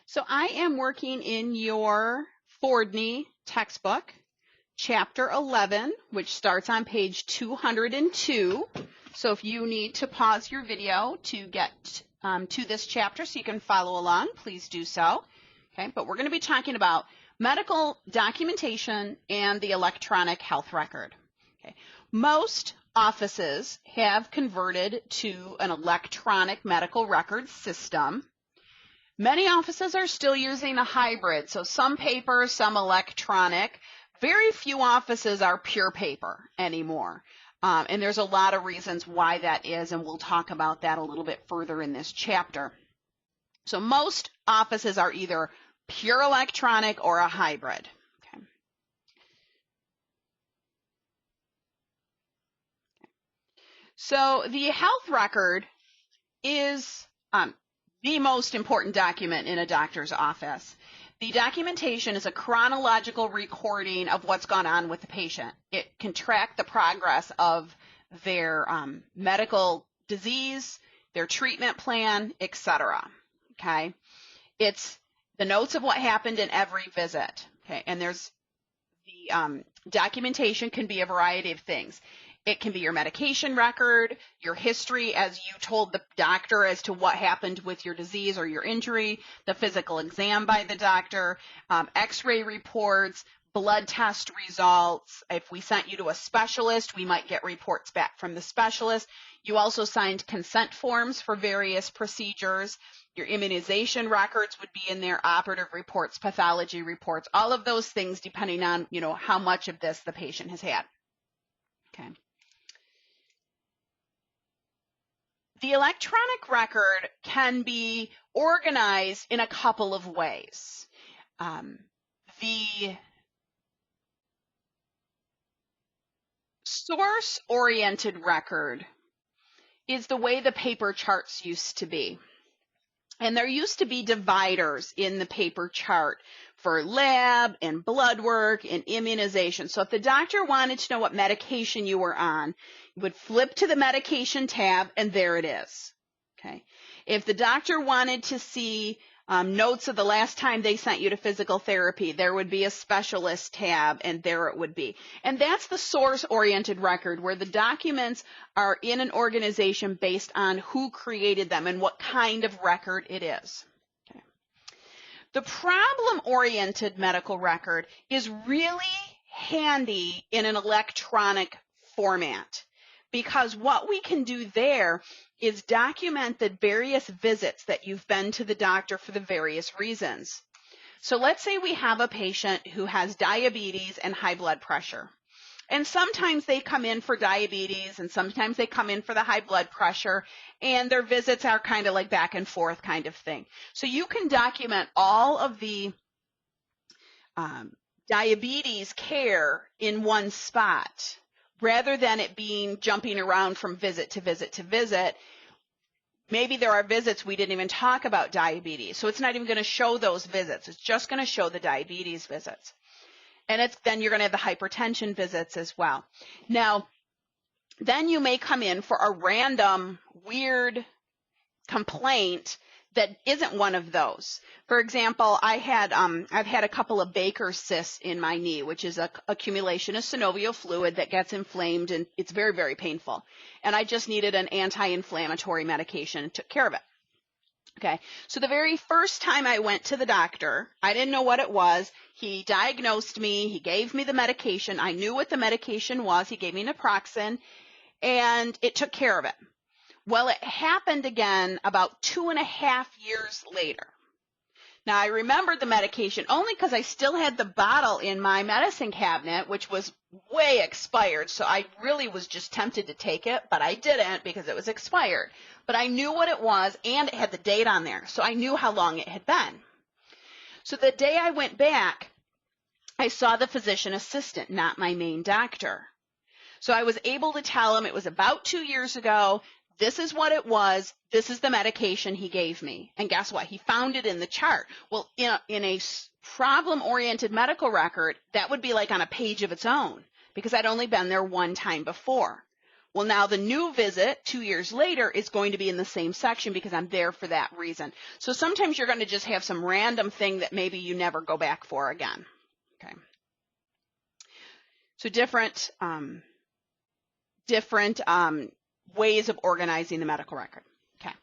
So I am working in your Fordney textbook, chapter 11, which starts on page 202. So if you need to pause your video to get to this chapter so you can follow along, please do so. Okay, but we're going to be talking about medical documentation and the electronic health record. Okay, most offices have converted to an electronic medical record system. Many offices are still using a hybrid, so some paper, some electronic. Very few offices are pure paper anymore. And there's a lot of reasons why that is, and we'll talk about that a little bit further in this chapter. So most offices are either pure electronic or a hybrid. Okay. So the health record is the most important document in a doctor's office. The documentation is a chronological recording of what's gone on with the patient. It can track the progress of their medical disease, their treatment plan, etc. Okay, it's the notes of what happened in every visit. Okay, and there's the documentation can be a variety of things. It can be your medication record, your history as you told the doctor as to what happened with your disease or your injury, the physical exam by the doctor, x-ray reports, blood test results. If we sent you to a specialist, we might get reports back from the specialist. You also signed consent forms for various procedures. Your immunization records would be in there, operative reports, pathology reports, all of those things depending on, how much of this the patient has had. Okay. The electronic record can be organized in a couple of ways. The source-oriented record is the way the paper charts used to be. And there used to be dividers in the paper chart for lab and blood work and immunization. So if the doctor wanted to know what medication you were on, you would flip to the medication tab and there it is. Okay. If the doctor wanted to see notes of the last time they sent you to physical therapy, there would be a specialist tab and there it would be. And that's the source-oriented record where the documents are in an organization based on who created them and what kind of record it is. Okay. The problem-oriented medical record is really handy in an electronic format because what we can do there is document the various visits that you've been to the doctor for the various reasons. So let's say we have a patient who has diabetes and high blood pressure. And sometimes they come in for diabetes and sometimes they come in for the high blood pressure, and their visits are kind of like back and forth kind of thing. So you can document all of the diabetes care in one spot, rather than it being jumping around from visit to visit to visit. Maybe there are visits we didn't even talk about diabetes, so it's not even going to show those visits. It's just going to show the diabetes visits. And then you're going to have the hypertension visits as well. Now, then you may come in for a random, weird complaint that isn't one of those. For example, I've had a couple of Baker cysts in my knee, which is an accumulation of synovial fluid that gets inflamed, and it's very, very painful. And I just needed an anti-inflammatory medication and took care of it. Okay, so the very first time I went to the doctor, I didn't know what it was. He diagnosed me. He gave me the medication. I knew what the medication was. He gave me naproxen, and it took care of it. Well, it happened again about 2.5 years later. Now, I remembered the medication only because I still had the bottle in my medicine cabinet, which was way expired. So I really was just tempted to take it, but I didn't because it was expired. But I knew what it was, and it had the date on there. So I knew how long it had been. So the day I went back, I saw the physician assistant, not my main doctor. So I was able to tell him it was about 2 years ago. This is what it was. This is the medication he gave me. And guess what? He found it in the chart. Well, in a problem-oriented medical record, that would be like on a page of its own because I'd only been there one time before. Well, now the new visit 2 years later is going to be in the same section because I'm there for that reason. So sometimes you're going to just have some random thing that maybe you never go back for again. Okay. So different ways of organizing the medical record. Okay.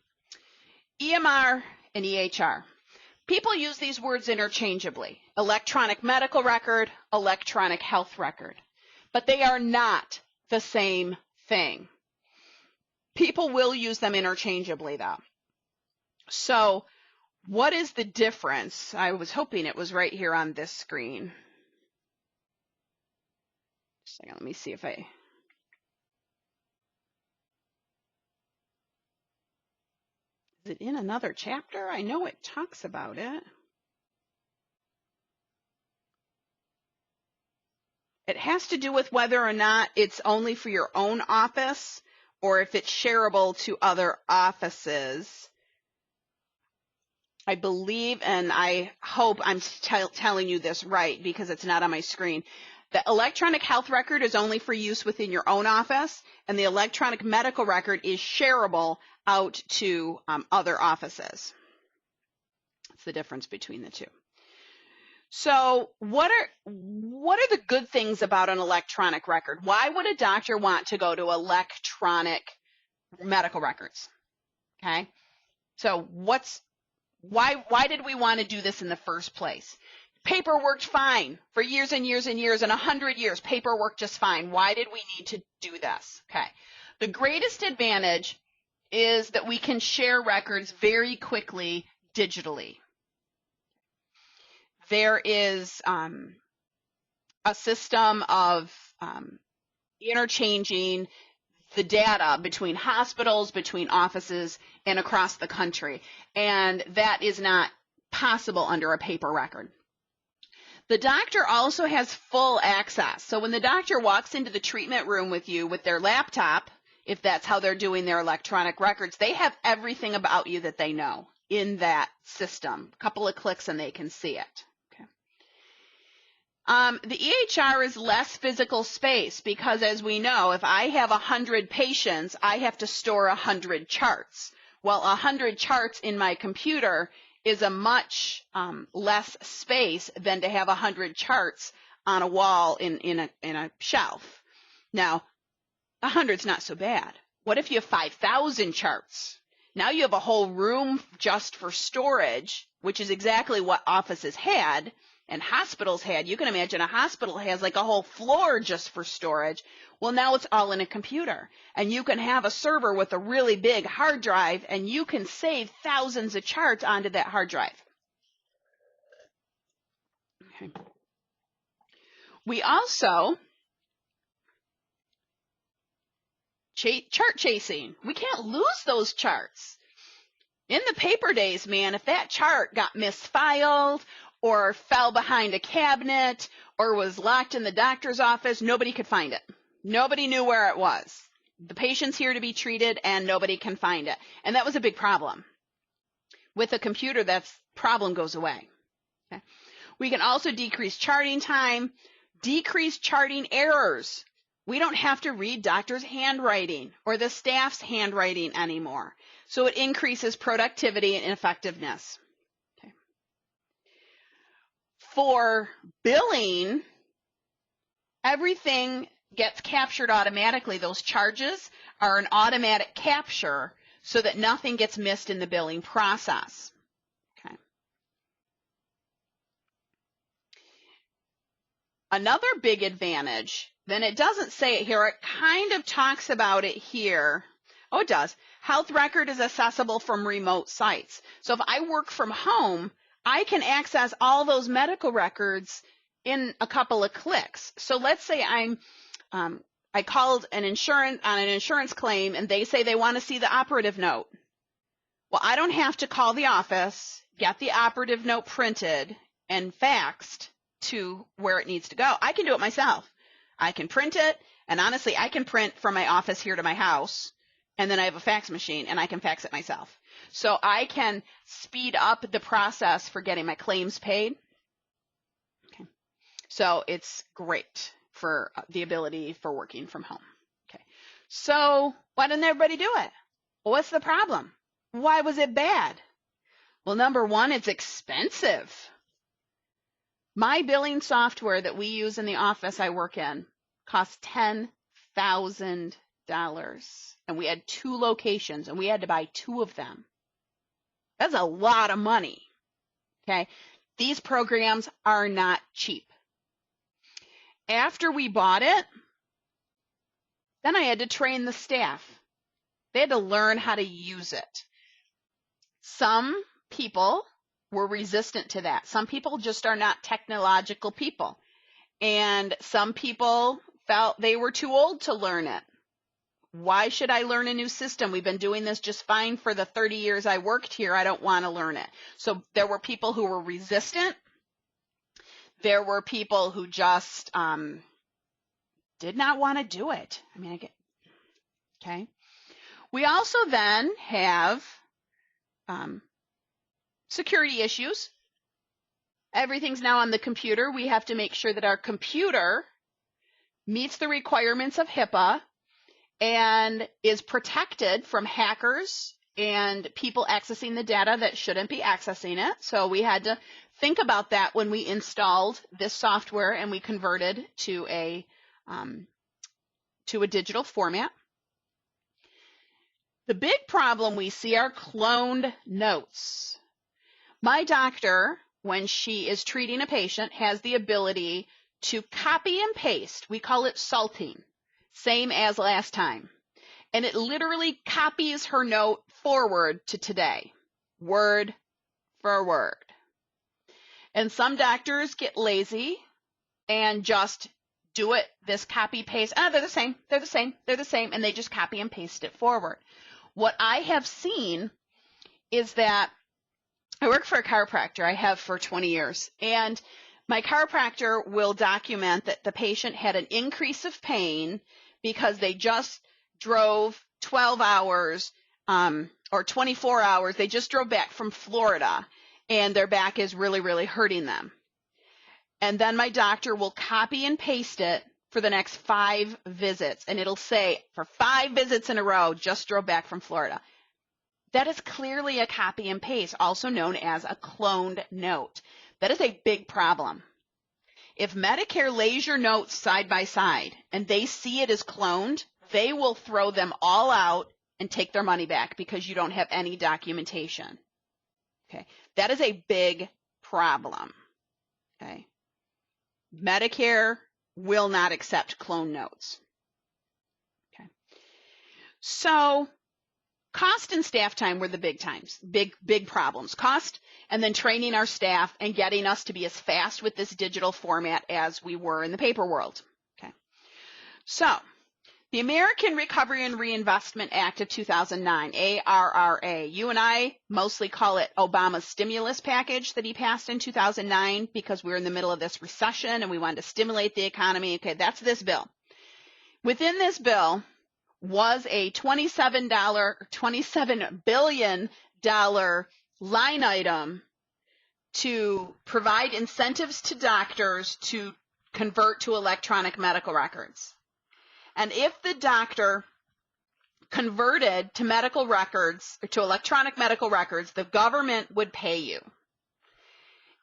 EMR and EHR. People use these words interchangeably. Electronic medical record, electronic health record. But they are not the same thing. People will use them interchangeably though. So what is the difference? I was hoping it was right here on this screen. Just a second, let me see if I... Is it in another chapter? I know it talks about it. It has to do with whether or not it's only for your own office or if it's shareable to other offices. I believe, and I hope I'm telling you this right because it's not on my screen. The electronic health record is only for use within your own office, and the electronic medical record is shareable out to other offices. That's the difference between the two. So what are the good things about an electronic record? Why would a doctor want to go to electronic medical records? Okay. So why did we want to do this in the first place? Paper worked fine for years and years and years, and 100 years, paper worked just fine. Why did we need to do this? Okay. The greatest advantage is that we can share records very quickly digitally. There is a system of interchanging the data between hospitals, between offices, and across the country. And that is not possible under a paper record. The doctor also has full access. So when the doctor walks into the treatment room with you with their laptop, if that's how they're doing their electronic records, they have everything about you that they know in that system. A couple of clicks and they can see it. The EHR is less physical space because, as we know, if I have 100 patients, I have to store 100 charts. Well, 100 charts in my computer is a much less space than to have 100 charts on a wall in a shelf. Now, 100's not so bad. What if you have 5,000 charts? Now you have a whole room just for storage, which is exactly what offices had. And hospitals had. You can imagine a hospital has like a whole floor just for storage. Well, now it's all in a computer. And you can have a server with a really big hard drive, and you can save thousands of charts onto that hard drive. Okay. We also, chart chasing. We can't lose those charts. In the paper days, man, if that chart got misfiled or fell behind a cabinet or was locked in the doctor's office, nobody could find it. Nobody knew where it was. The patient's here to be treated and nobody can find it. And that was a big problem. With a computer, that problem goes away. Okay. We can also decrease charting time, decrease charting errors. We don't have to read doctors' handwriting or the staff's handwriting anymore. So it increases productivity and effectiveness. For billing, everything gets captured automatically. Those charges are an automatic capture so that nothing gets missed in the billing process. Okay. Another big advantage, then it doesn't say it here, it kind of talks about it here. Oh, it does. Health record is accessible from remote sites. So if I work from home, I can access all those medical records in a couple of clicks. So let's say I called an insurance claim and they say they want to see the operative note. Well, I don't have to call the office, get the operative note printed and faxed to where it needs to go. I can do it myself. I can print it, and honestly, I can print from my office here to my house, and then I have a fax machine and I can fax it myself. So I can speed up the process for getting my claims paid. Okay. So it's great for the ability for working from home. Okay. So why didn't everybody do it? Well, what's the problem? Why was it bad? Well, number one, it's expensive. My billing software that we use in the office I work in costs $10,000. And we had 2 locations and we had to buy 2 of them. That's a lot of money. Okay. These programs are not cheap. After we bought it, then I had to train the staff. They had to learn how to use it. Some people were resistant to that. Some people just are not technological people. And some people felt they were too old to learn it. Why should I learn a new system? We've been doing this just fine for the 30 years I worked here. I don't want to learn it. So there were people who were resistant. There were people who just did not want to do it. Okay. We also then have security issues. Everything's now on the computer. We have to make sure that our computer meets the requirements of HIPAA and is protected from hackers and people accessing the data that shouldn't be accessing it. So we had to think about that when we installed this software and we converted to a digital format. The big problem we see are cloned notes. My doctor, when she is treating a patient, has the ability to copy and paste. We call it salting, same as last time. And it literally copies her note forward to today, word for word. And some doctors get lazy and just do it, this copy paste. They're the same, and they just copy and paste it forward. What I have seen is that I work for a chiropractor. I have for 20 years. And my chiropractor will document that the patient had an increase of pain because they just drove 12 hours or 24 hours. They just drove back from Florida and their back is really, really hurting them. And then my doctor will copy and paste it for the next 5 visits. And it'll say, for 5 visits in a row, just drove back from Florida. That is clearly a copy and paste, also known as a cloned note. That is a big problem. If Medicare lays your notes side by side and they see it as cloned, they will throw them all out and take their money back because you don't have any documentation. Okay, that is a big problem. Okay, Medicare will not accept clone notes. Okay, so cost and staff time were the big problems. Cost, and then training our staff and getting us to be as fast with this digital format as we were in the paper world. Okay, so the American Recovery and Reinvestment Act of 2009, ARRA. You and I mostly call it Obama's stimulus package that he passed in 2009 because we were in the middle of this recession and we wanted to stimulate the economy. Okay, that's this bill. Within this bill was a $27 billion line item to provide incentives to doctors to convert to electronic medical records. And if the doctor converted to medical records, or to electronic medical records, the government would pay you.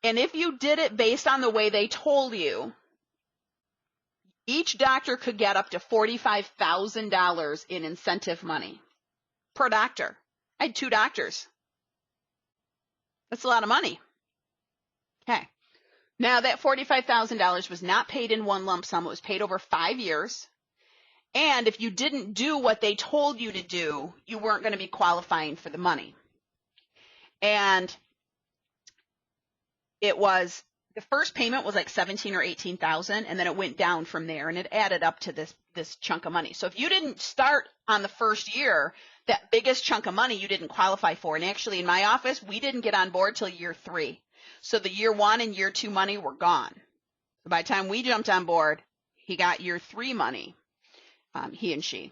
And if you did it based on the way they told you, each doctor could get up to $45,000 in incentive money per doctor. I had 2 doctors. That's a lot of money. Okay. Now that $45,000 was not paid in one lump sum. It was paid over 5 years. And if you didn't do what they told you to do, you weren't going to be qualifying for the money. And it was, the first payment was like $17,000 or $18,000, and then it went down from there, and it added up to this chunk of money. So if you didn't start on the first year, that biggest chunk of money you didn't qualify for. And actually in my office, we didn't get on board till year 3. So the year 1 and year 2 money were gone. So by the time we jumped on board, he got year 3 money. He and she.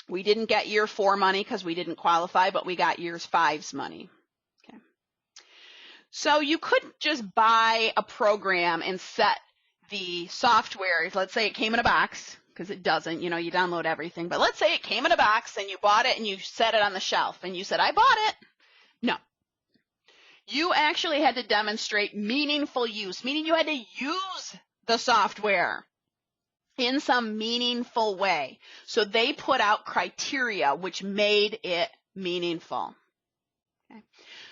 We didn't get year 4 money because we didn't qualify, but we got years 5's money. Okay. So you couldn't just buy a program and set the software. Let's say it came in a box because it doesn't. You know, you download everything. But let's say it came in a box and you bought it and you set it on the shelf and you said, I bought it. No. You actually had to demonstrate meaningful use, meaning you had to use the software in some meaningful way. So they put out criteria which made it meaningful. Okay.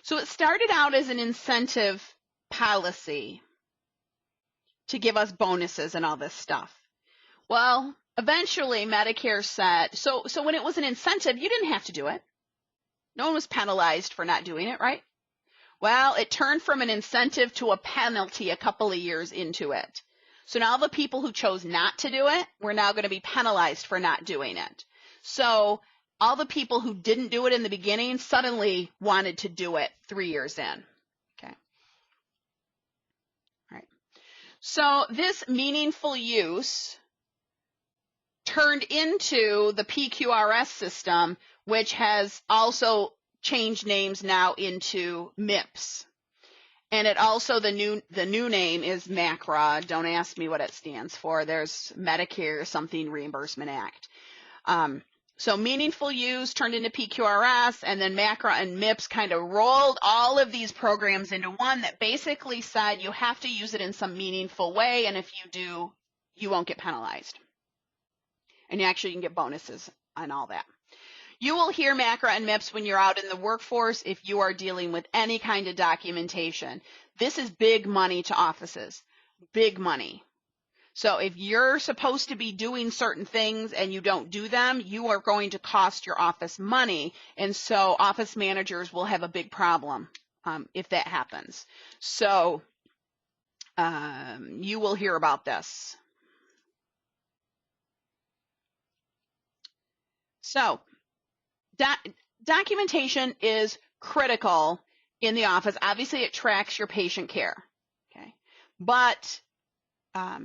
So it started out as an incentive policy to give us bonuses and all this stuff. Well, eventually Medicare said, so when it was an incentive, you didn't have to do it. No one was penalized for not doing it, right? Well, it turned from an incentive to a penalty a couple of years into it. So now the people who chose not to do it were now going to be penalized for not doing it. So all the people who didn't do it in the beginning suddenly wanted to do it 3 years in. Okay. All right. So this meaningful use turned into the PQRS system, which has also changed names now into MIPS. And it also, the new name is MACRA. Don't ask me what it stands for. There's Medicare something Reimbursement Act. So meaningful use turned into PQRS, and then MACRA and MIPS kind of rolled all of these programs into one that basically said you have to use it in some meaningful way, and if you do, you won't get penalized. And you actually can get bonuses on all that. You will hear MACRA and MIPS when you're out in the workforce if you are dealing with any kind of documentation. This is big money to offices, big money. So if you're supposed to be doing certain things and you don't do them, you are going to cost your office money. And so office managers will have a big problem if that happens. So you will hear about this. So documentation is critical in the office. Obviously, it tracks your patient care. Okay, but well,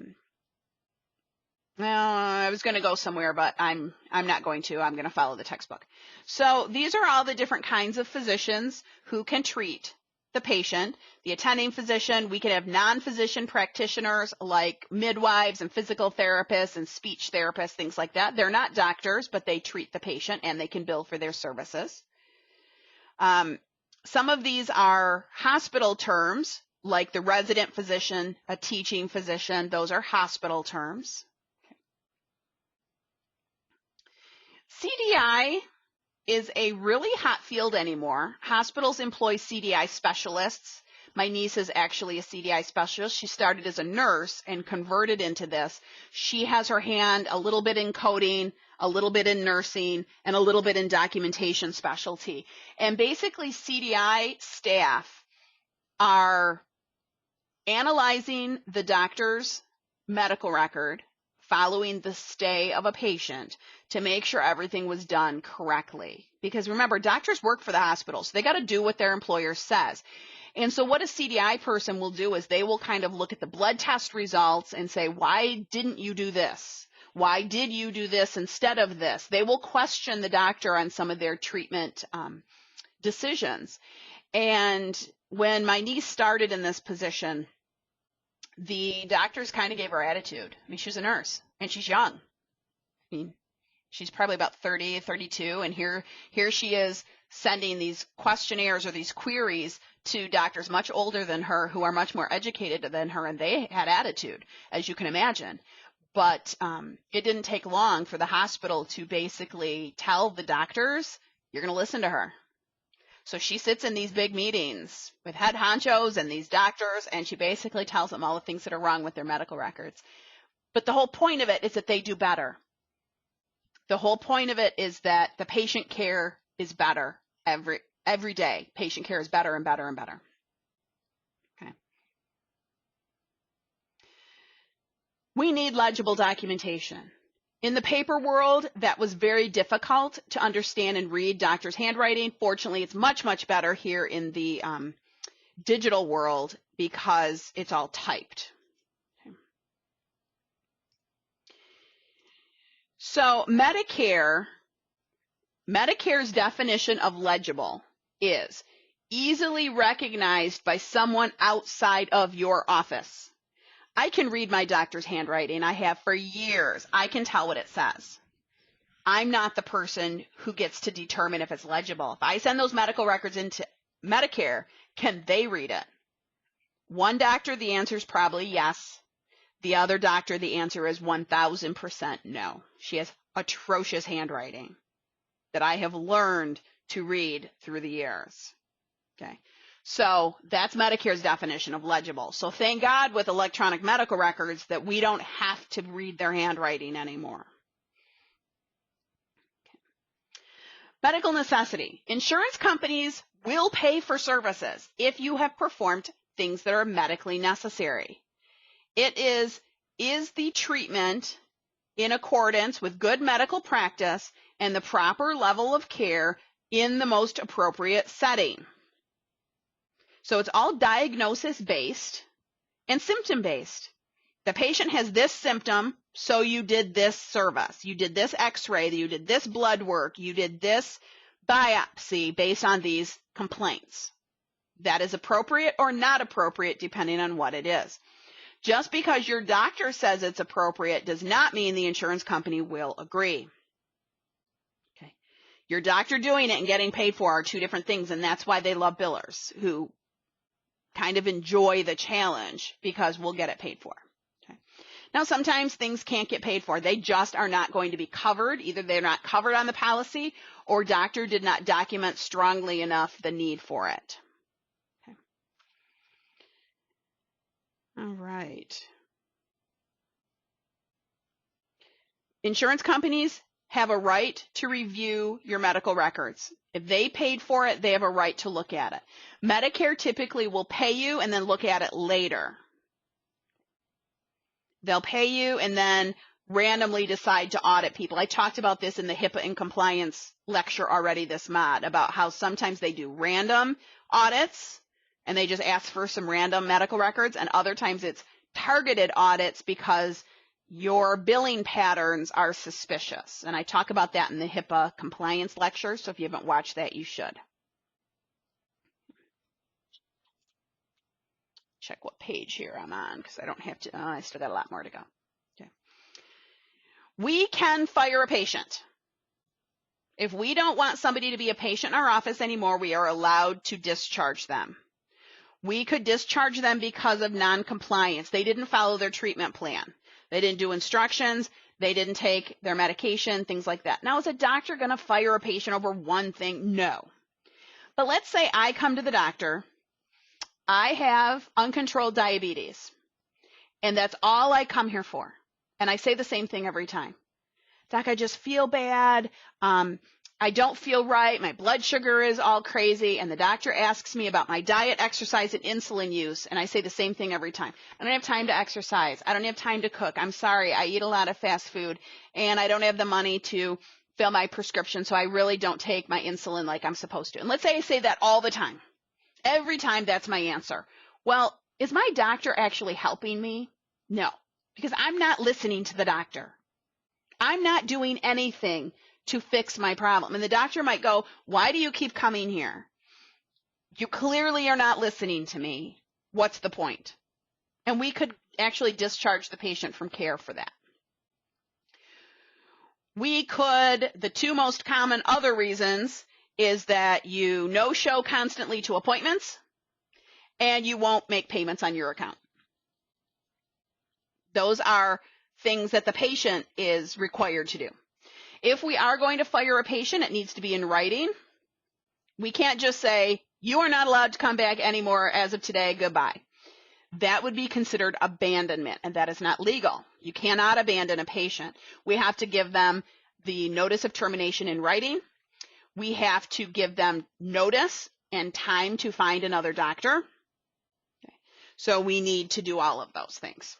I was going to go somewhere, but I'm not going to. I'm going to follow the textbook. So these are all the different kinds of physicians who can treat the patient. The attending physician, we can have non-physician practitioners like midwives and physical therapists and speech therapists, things like that. They're not doctors, but they treat the patient and they can bill for their services. Some of these are hospital terms, like the resident physician, a teaching physician. Those are hospital terms. CDI is a really hot field anymore. Hospitals employ CDI specialists. My niece is actually a CDI specialist. She started as a nurse and converted into this. She has her hand a little bit in coding, a little bit in nursing, and a little bit in documentation specialty. And basically CDI staff are analyzing the doctor's medical record following the stay of a patient to make sure everything was done correctly. Because remember, doctors work for the hospital, so they got to do what their employer says. And so what a CDI person will do is they will kind of look at the blood test results and say, why didn't you do this? Why did you do this instead of this? They will question the doctor on some of their treatment decisions. And when my niece started in this position, the doctors kind of gave her attitude. I mean, she was a nurse and she's young. I mean, she's probably about 30, 32, and here she is sending these questionnaires or these queries to doctors much older than her who are much more educated than her, and they had attitude, as you can imagine. But it didn't take long for the hospital to basically tell the doctors, you're going to listen to her. So she sits in these big meetings with head honchos and these doctors, and she basically tells them all the things that are wrong with their medical records. But the whole point of it is that they do better. The whole point of it is that the patient care is better every day. Patient care is better and better and better. Okay. We need legible documentation. In the paper world, that was very difficult to understand and read doctors' handwriting. Fortunately, it's much, much better here in the digital world because it's all typed. Okay. So Medicare's definition of legible is easily recognized by someone outside of your office. I can read my doctor's handwriting. I have for years. I can tell what it says. I'm not the person who gets to determine if it's legible. If I send those medical records into Medicare, can they read it? One doctor, the answer is probably yes. The other doctor, the answer is 1000% no. She has atrocious handwriting that I have learned to read through the years. Okay. So that's Medicare's definition of legible. So thank God with electronic medical records that we don't have to read their handwriting anymore. Okay. Medical necessity. Insurance companies will pay for services if you have performed things that are medically necessary. It is the treatment in accordance with good medical practice and the proper level of care in the most appropriate setting. So it's all diagnosis-based and symptom-based. The patient has this symptom, so you did this service. You did this x-ray, you did this blood work, you did this biopsy based on these complaints. That is appropriate or not appropriate depending on what it is. Just because your doctor says it's appropriate does not mean the insurance company will agree. Okay. Your doctor doing it and getting paid for are two different things, and that's why they love billers who kind of enjoy the challenge because we'll get it paid for. Okay. Now, sometimes things can't get paid for. They just are not going to be covered. Either they're not covered on the policy or doctor did not document strongly enough the need for it. Okay. All right. Insurance companies have a right to review your medical records. If they paid for it, they have a right to look at it. Medicare typically will pay you and then look at it later. They'll pay you and then randomly decide to audit people. I talked about this in the HIPAA and compliance lecture already this mod, about how sometimes they do random audits and they just ask for some random medical records, and other times it's targeted audits because your billing patterns are suspicious. And I talk about that in the HIPAA compliance lecture, so if you haven't watched that, you should. Check what page here I'm on, because I don't have to, I still got a lot more to go. Okay. We can fire a patient. If we don't want somebody to be a patient in our office anymore, we are allowed to discharge them. We could discharge them because of non-compliance. They didn't follow their treatment plan. They didn't do instructions. They didn't take their medication, things like that. Now, is a doctor going to fire a patient over one thing? No. But let's say I come to the doctor. I have uncontrolled diabetes, and that's all I come here for. And I say the same thing every time. Doc, I just feel bad. I don't feel right. My blood sugar is all crazy. And the doctor asks me about my diet, exercise, and insulin use. And I say the same thing every time. I don't have time to exercise. I don't have time to cook. I'm sorry. I eat a lot of fast food and I don't have the money to fill my prescription. So I really don't take my insulin like I'm supposed to. And let's say I say that all the time. Every time that's my answer. Well, is my doctor actually helping me? No, because I'm not listening to the doctor. I'm not doing anything to fix my problem. And the doctor might go, why do you keep coming here? You clearly are not listening to me. What's the point? And we could actually discharge the patient from care for that. We could, the two most common other reasons is that you no-show constantly to appointments and you won't make payments on your account. Those are things that the patient is required to do. If we are going to fire a patient, it needs to be in writing. We can't just say, you are not allowed to come back anymore as of today, goodbye. That would be considered abandonment, and that is not legal. You cannot abandon a patient. We have to give them the notice of termination in writing. We have to give them notice and time to find another doctor. Okay. So we need to do all of those things.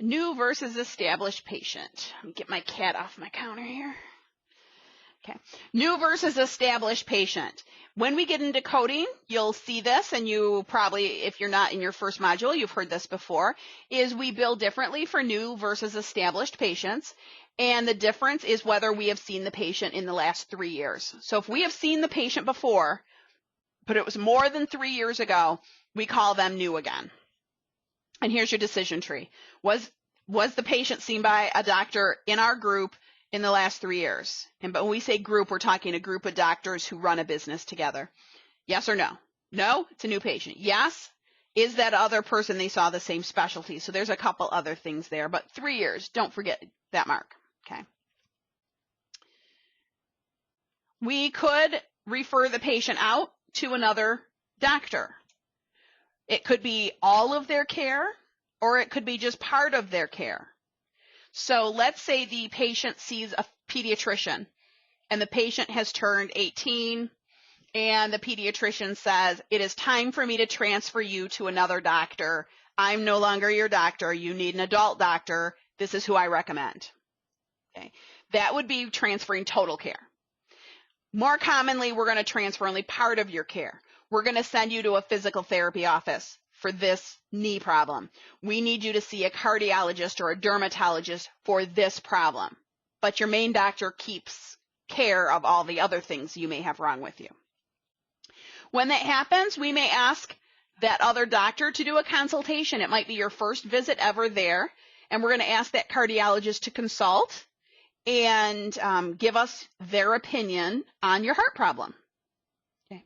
New versus established patient. Let me get my cat off my counter here. Okay. New versus established patient. When we get into coding, you'll see this, and you probably, if you're not in your first module, you've heard this before, is we bill differently for new versus established patients. And the difference is whether we have seen the patient in the last 3 years. So if we have seen the patient before, but it was more than 3 years ago, we call them new again. And here's your decision tree. Was the patient seen by a doctor in our group in the last 3 years? And but when we say group, we're talking a group of doctors who run a business together. Yes or no? No, it's a new patient. Yes, is that other person they saw the same specialty? So there's a couple other things there, but 3 years, don't forget that mark. Okay. We could refer the patient out to another doctor. It could be all of their care, or it could be just part of their care. So let's say the patient sees a pediatrician, and the patient has turned 18, and the pediatrician says, it is time for me to transfer you to another doctor. I'm no longer your doctor. You need an adult doctor. This is who I recommend. Okay. That would be transferring total care. More commonly, we're going to transfer only part of your care. We're going to send you to a physical therapy office for this knee problem. We need you to see a cardiologist or a dermatologist for this problem. But your main doctor keeps care of all the other things you may have wrong with you. When that happens, we may ask that other doctor to do a consultation. It might be your first visit ever there, and we're going to ask that cardiologist to consult and give us their opinion on your heart problem. Okay.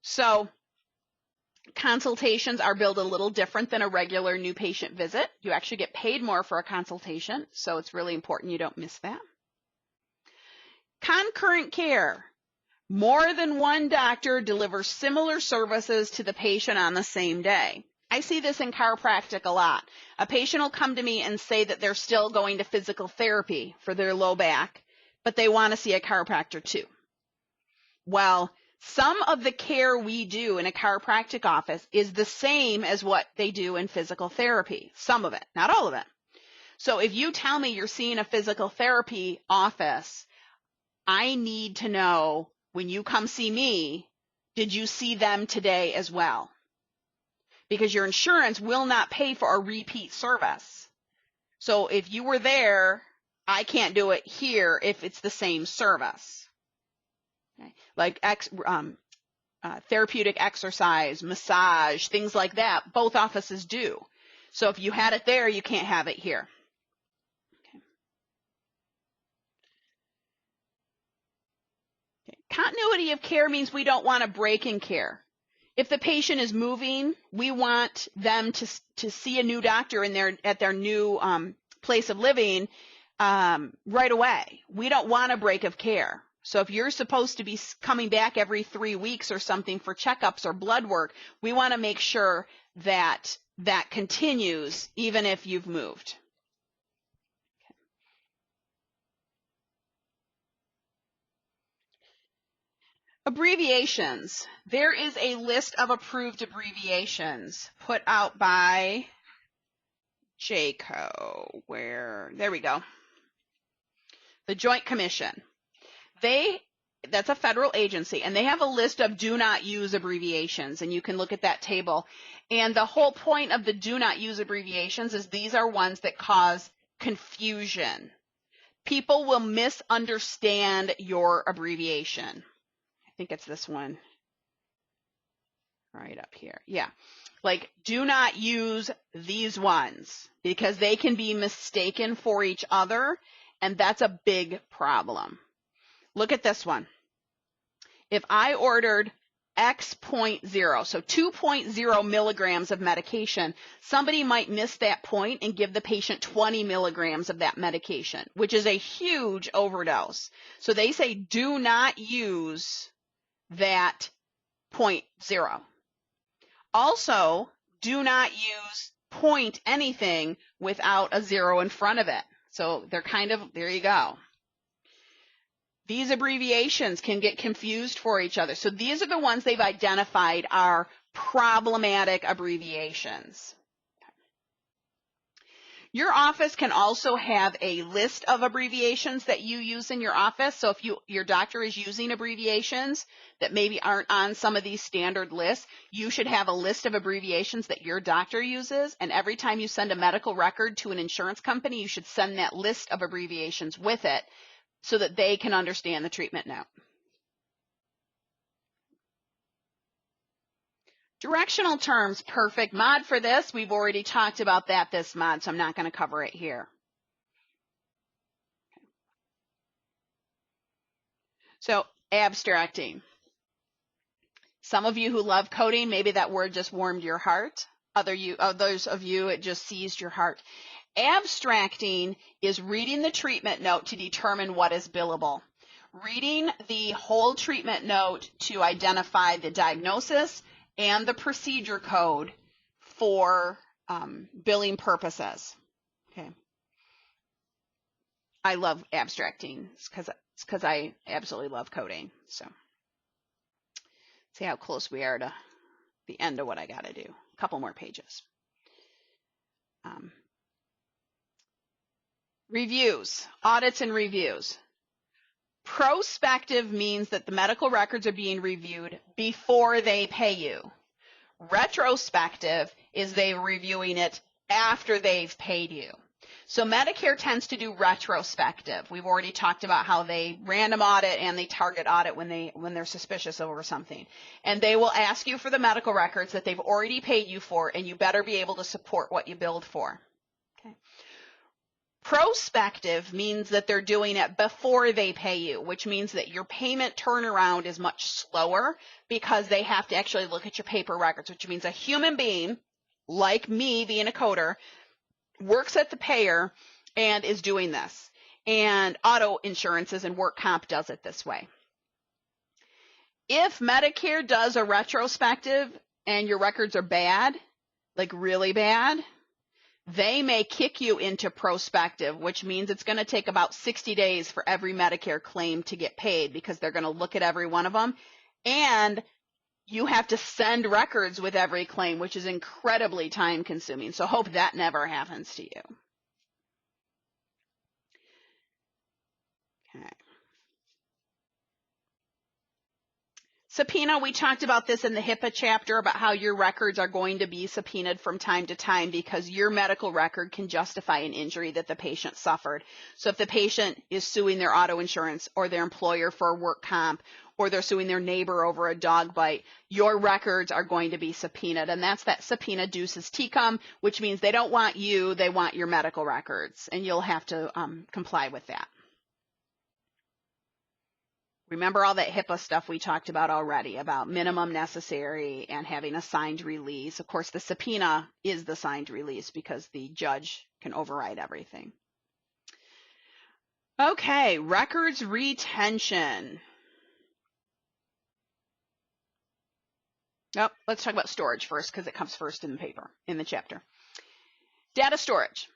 So consultations are billed a little different than a regular new patient visit. You actually get paid more for a consultation, so it's really important you don't miss that. Concurrent care. More than one doctor delivers similar services to the patient on the same day. I see this in chiropractic a lot. A patient will come to me and say that they're still going to physical therapy for their low back, but they want to see a chiropractor too. Well, some of the care we do in a chiropractic office is the same as what they do in physical therapy. Some of it, not all of it. So if you tell me you're seeing a physical therapy office, I need to know, when you come see me, did you see them today as well? Because your insurance will not pay for a repeat service. So if you were there, I can't do it here if it's the same service. Okay. Like therapeutic exercise, massage, things like that, both offices do. So if you had it there, you can't have it here. Okay. Continuity of care means we don't want a break in care. If the patient is moving, we want them to see a new doctor at their new place of living right away. We don't want a break of care. So if you're supposed to be coming back every 3 weeks or something for checkups or blood work, we want to make sure that that continues even if you've moved. Abbreviations. There is a list of approved abbreviations put out by JCAHO, there we go. The Joint Commission. That's a federal agency, and they have a list of do not use abbreviations, and you can look at that table. And the whole point of the do not use abbreviations is these are ones that cause confusion. People will misunderstand your abbreviation. I think it's this one right up here. Yeah. Like, do not use these ones because they can be mistaken for each other, and that's a big problem. Look at this one. If I ordered X.0, so 2.0 milligrams of medication, somebody might miss that point and give the patient 20 milligrams of that medication, which is a huge overdose. So they say do not use that 0.0. Also, do not use point anything without a 0 in front of it. So they're kind of, there you go. These abbreviations can get confused for each other. So these are the ones they've identified are problematic abbreviations. Your office can also have a list of abbreviations that you use in your office. So if your doctor is using abbreviations that maybe aren't on some of these standard lists, you should have a list of abbreviations that your doctor uses. And every time you send a medical record to an insurance company, you should send that list of abbreviations with it so that they can understand the treatment note. Directional terms, perfect mod for this. We've already talked about that this mod, so I'm not going to cover it here. So abstracting. Some of you who love coding, maybe that word just warmed your heart. Others of you, it just seized your heart. Abstracting is reading the treatment note to determine what is billable. Reading the whole treatment note to identify the diagnosis and the procedure code for billing purposes. Okay. I love abstracting because I absolutely love coding. So see how close we are to the end of what I got to do. A couple more pages. Reviews, audits and reviews. Prospective means that the medical records are being reviewed before they pay you. Retrospective is they reviewing it after they've paid you. So Medicare tends to do retrospective. We've already talked about how they random audit and they target audit when they're suspicious over something. And they will ask you for the medical records that they've already paid you for, and you better be able to support what you billed for. Okay. Prospective means that they're doing it before they pay you, which means that your payment turnaround is much slower because they have to actually look at your paper records, which means a human being, like me being a coder, works at the payer and is doing this. And auto insurances and work comp does it this way. If Medicare does a retrospective and your records are bad, like really bad, they may kick you into prospective, which means it's going to take about 60 days for every Medicare claim to get paid because they're going to look at every one of them. And you have to send records with every claim, which is incredibly time consuming. So hope that never happens to you. Okay. Subpoena, we talked about this in the HIPAA chapter about how your records are going to be subpoenaed from time to time because your medical record can justify an injury that the patient suffered. So if the patient is suing their auto insurance or their employer for a work comp, or they're suing their neighbor over a dog bite, your records are going to be subpoenaed. And that's that subpoena ducis tecum, which means they don't want you, they want your medical records. And you'll have to comply with that. Remember all that HIPAA stuff we talked about already about minimum necessary and having a signed release. Of course, the subpoena is the signed release because the judge can override everything. Okay, records retention. Oh, let's talk about storage first because it comes first in the paper, in the chapter. Data storage.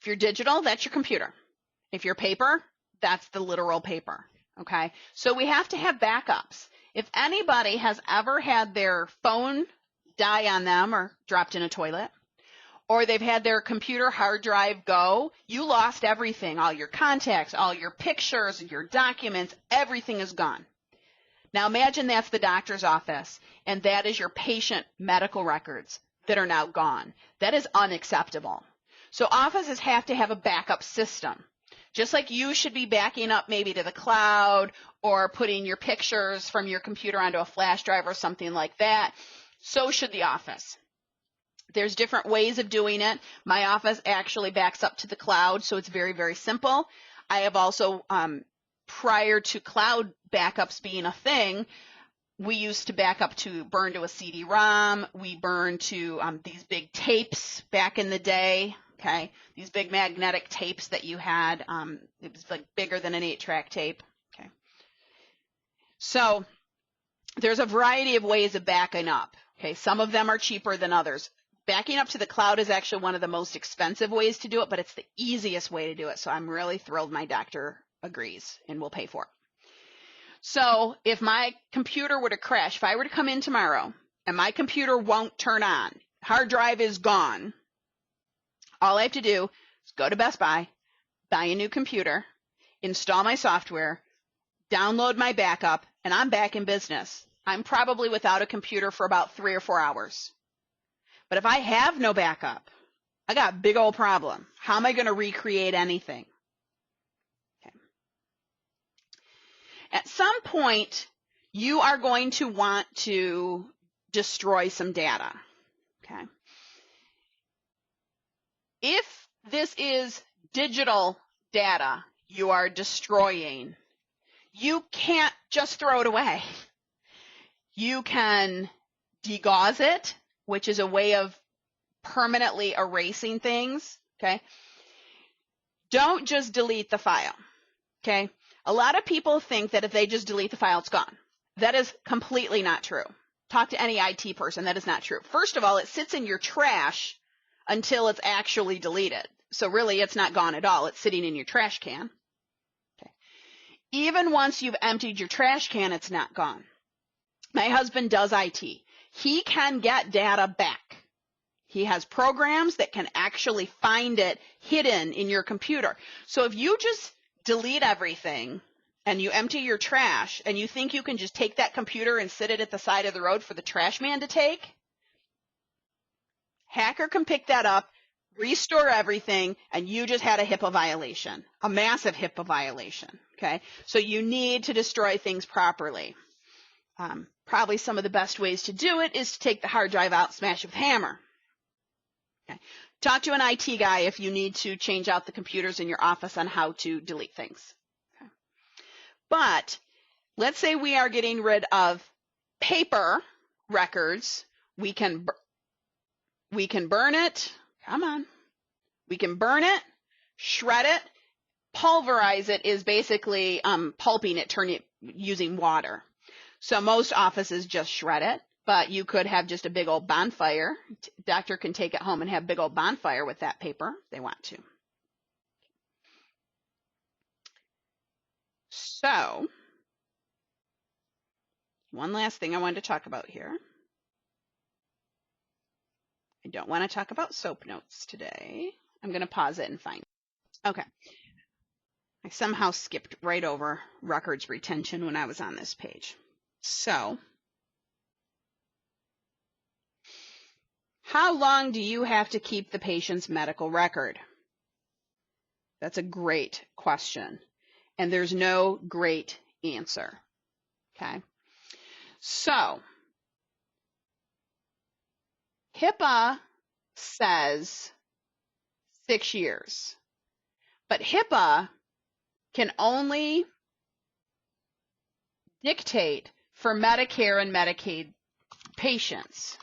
If you're digital, that's your computer. If you're paper, that's the literal paper. Okay, so we have to have backups. If anybody has ever had their phone die on them or dropped in a toilet, or they've had their computer hard drive go, you lost everything, all your contacts, all your pictures, your documents, everything is gone. Now imagine that's the doctor's office, and that is your patient medical records that are now gone. That is unacceptable. So offices have to have a backup system. Just like you should be backing up maybe to the cloud or putting your pictures from your computer onto a flash drive or something like that, so should the office. There's different ways of doing it. My office actually backs up to the cloud, so it's very, very simple. I have also, prior to cloud backups being a thing, we used to back up to burn to a CD-ROM. We burned to these big tapes back in the day. Okay, these big magnetic tapes that you had, it was like bigger than an 8-track tape. Okay, so there's a variety of ways of backing up. Okay, some of them are cheaper than others. Backing up to the cloud is actually one of the most expensive ways to do it, but it's the easiest way to do it. So I'm really thrilled my doctor agrees and will pay for it. So if my computer were to crash, if I were to come in tomorrow and my computer won't turn on, hard drive is gone, all I have to do, Go to Best Buy, buy a new computer, install my software, download my backup, and I'm back in business. I'm probably without a computer for about 3 or 4 hours. But if I have no backup, I got a big old problem. How am I going to recreate anything? Okay. At some point, you are going to want to destroy some data. Okay. If this is digital data you are destroying, you can't just throw it away. You can degauss it, which is a way of permanently erasing things, okay? Don't just delete the file, okay? A lot of people think that if they just delete the file, it's gone. That is completely not true. Talk to any IT person, that is not true. First of all, it sits in your trash until it's actually deleted. So really, it's not gone at all. It's sitting in your trash can. Okay. Even once you've emptied your trash can, it's not gone. My husband does IT. He can get data back. He has programs that can actually find it hidden in your computer. So if you just delete everything and you empty your trash and you think you can just take that computer and sit it at the side of the road for the trash man to take, hacker can pick that up, restore everything, and you just had a HIPAA violation, a massive HIPAA violation, okay? So you need to destroy things properly. Probably some of the best ways to do it is to take the hard drive out, smash it with a hammer. Okay. Talk to an IT guy if you need to change out the computers in your office on how to delete things. Okay. But let's say we are getting rid of paper records. We can burn it. Come on. We can burn it, shred it. Pulverize it is basically pulping it, turning it using water. So most offices just shred it, but you could have just a big old bonfire. Doctor can take it home and have a big old bonfire with that paper if they want to. So, one last thing I wanted to talk about here. I don't want to talk about SOAP notes today. I'm going to pause it and find it. Okay. I somehow skipped right over records retention when I was on this page. So, how long do you have to keep the patient's medical record? That's a great question. And there's no great answer. Okay. So, HIPAA says 6 years, but HIPAA can only dictate for Medicare and Medicaid patients.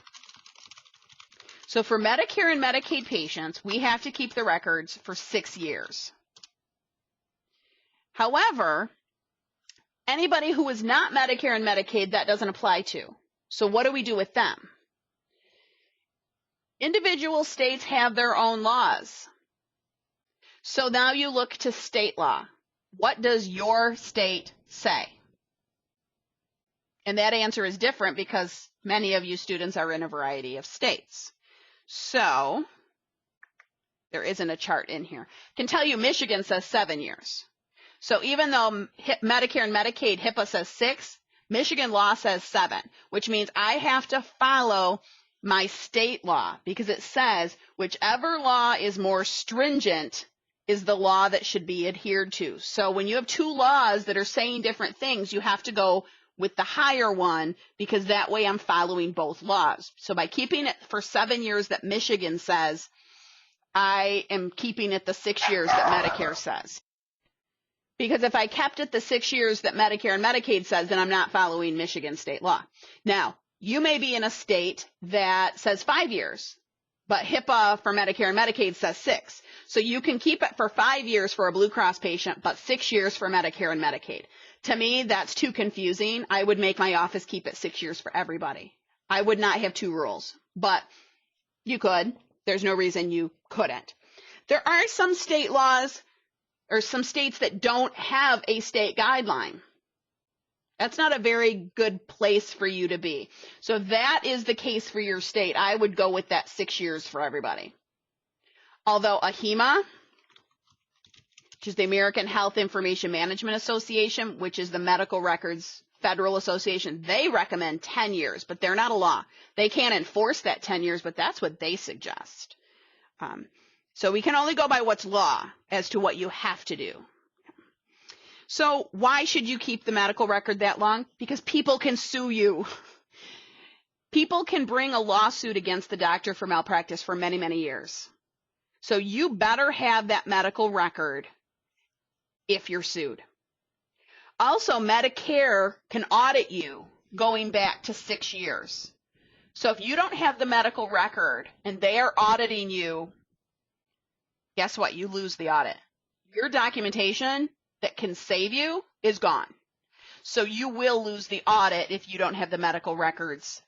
So for Medicare and Medicaid patients, we have to keep the records for 6 years. However, anybody who is not Medicare and Medicaid, that doesn't apply to. So what do we do with them? Individual states have their own laws. So now you look to state law. What does your state say? And that answer is different because many of you students are in a variety of states. So there isn't a chart in here. I can tell you Michigan says 7 years. So even though Medicare and Medicaid HIPAA says 6, Michigan law says 7, which means I have to follow my state law because it says whichever law is more stringent is the law that should be adhered to. So when you have two laws that are saying different things, you have to go with the higher one because that way I'm following both laws. So by keeping it for 7 years that Michigan says, I am keeping it the 6 years that Medicare says. Because if I kept it the 6 years that Medicare and Medicaid says, then I'm not following Michigan state law. Now, you may be in a state that says 5 years, but HIPAA for Medicare and Medicaid says 6. So you can keep it for 5 years for a Blue Cross patient, but 6 years for Medicare and Medicaid. To me, that's too confusing. I would make my office keep it 6 years for everybody. I would not have two rules, but you could. There's no reason you couldn't. There are some state laws or some states that don't have a state guideline. That's not a very good place for you to be. So if that is the case for your state, I would go with that 6 years for everybody. Although AHIMA which is the American Health Information Management Association, which is the Medical Records Federal Association. They recommend 10 years, but they're not a law. They can't enforce that 10 years, but that's what they suggest. So we can only go by what's law as to what you have to do. So why should you keep the medical record that long? Because people can sue you. People can bring a lawsuit against the doctor for malpractice for many, many years. So you better have that medical record if you're sued. Also, Medicare can audit you going back to 6 years. So if you don't have the medical record and they are auditing you, guess what? You lose the audit. Your documentation that can save you is gone. So you will lose the audit if you don't have the medical records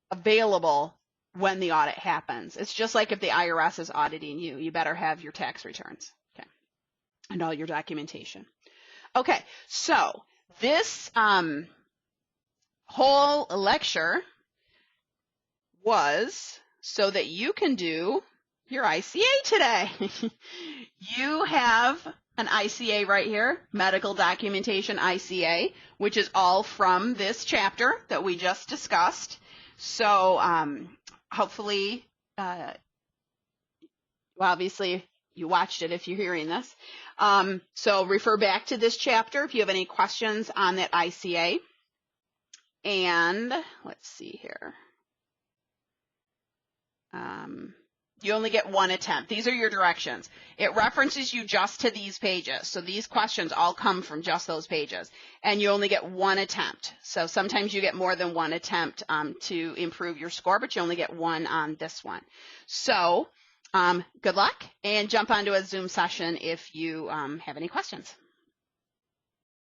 available when the audit happens. It's just like if the IRS is auditing you, you better have your tax returns, okay, and all your documentation. Okay, so this whole lecture was so that you can do your ICA today. You have an ICA right here, Medical Documentation ICA, which is all from this chapter that we just discussed. So hopefully, obviously, you watched it if you're hearing this. So refer back to this chapter if you have any questions on that ICA. And let's see here. You only get one attempt. These are your directions. It references you just to these pages. So these questions all come from just those pages. And you only get one attempt. So sometimes you get more than one attempt to improve your score, but you only get one on this one. So good luck, and jump onto a Zoom session if you have any questions.